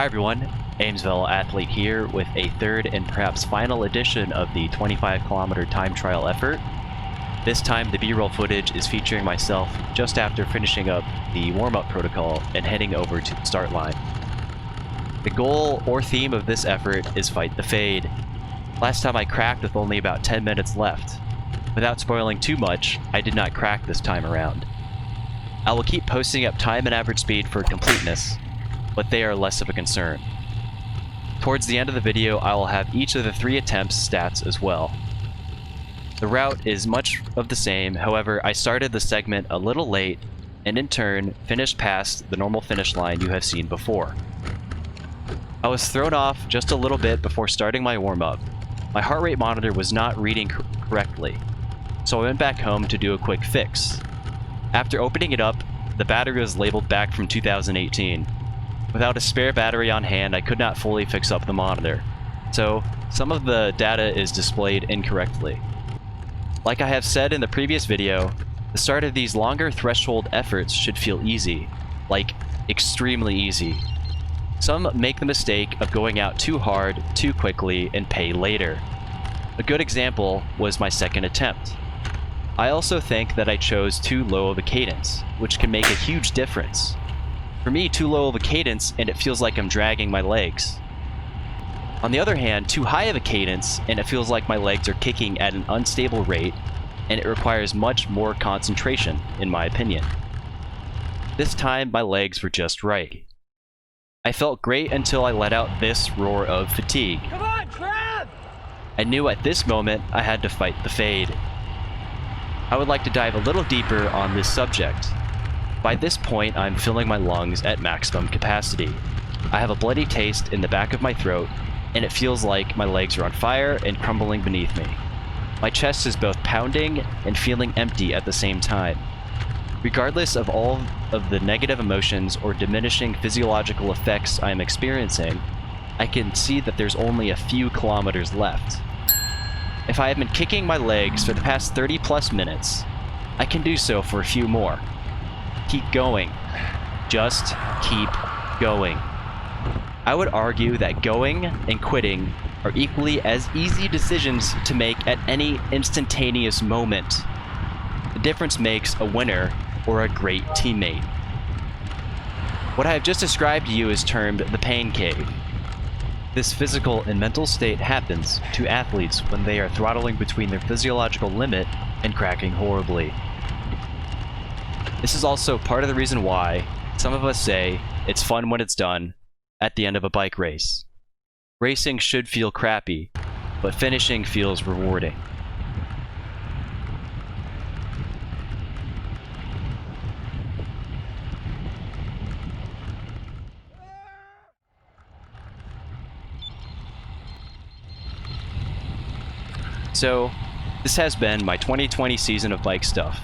Hi everyone, Ames Velo athlete here with a third and perhaps final edition of the 25-kilometer time trial effort. This time the B-roll footage is featuring myself just after finishing up the warm-up protocol and heading over to the start line. The goal or theme of this effort is Fight the Fade. Last time I cracked with only about 10 minutes left. Without spoiling too much, I did not crack this time around. I will keep posting up time and average speed for completeness, but they are less of a concern. Towards the end of the video, I will have each of the 3 attempts stats as well. The route is much of the same, however, I started the segment a little late, and in turn, finished past the normal finish line you have seen before. I was thrown off just a little bit before starting my warm-up. My heart rate monitor was not reading correctly, so I went back home to do a quick fix. After opening it up, the battery was labeled back from 2018. Without a spare battery on hand, I could not fully fix up the monitor, so some of the data is displayed incorrectly. Like I have said in the previous video, the start of these longer threshold efforts should feel easy, like extremely easy. Some make the mistake of going out too hard, too quickly, and pay later. A good example was my second attempt. I also think that I chose too low of a cadence, which can make a huge difference. For me, too low of a cadence and it feels like I'm dragging my legs. On the other hand, too high of a cadence and it feels like my legs are kicking at an unstable rate, and it requires much more concentration, in my opinion. This time, my legs were just right. I felt great until I let out this roar of fatigue. Come on, grab! I knew at this moment I had to fight the fade. I would like to dive a little deeper on this subject. By this point, I'm filling my lungs at maximum capacity. I have a bloody taste in the back of my throat, and it feels like my legs are on fire and crumbling beneath me. My chest is both pounding and feeling empty at the same time. Regardless of all of the negative emotions or diminishing physiological effects I am experiencing, I can see that there's only a few kilometers left. If I have been kicking my legs for the past 30+ minutes, I can do so for a few more. Keep going. Just keep going. I would argue that going and quitting are equally as easy decisions to make at any instantaneous moment. The difference makes a winner or a great teammate. What I have just described to you is termed the pain cave. This physical and mental state happens to athletes when they are throttling between their physiological limit and cracking horribly. This is also part of the reason why some of us say it's fun when it's done at the end of a bike race. Racing should feel crappy, but finishing feels rewarding. So, this has been my 2020 season of bike stuff.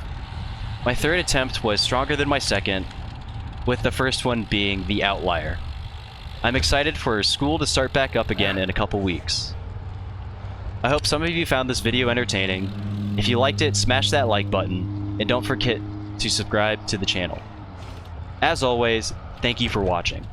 My third attempt was stronger than my second, with the first one being the outlier. I'm excited for school to start back up again in a couple weeks. I hope some of you found this video entertaining. If you liked it, smash that like button, and don't forget to subscribe to the channel. As always, thank you for watching.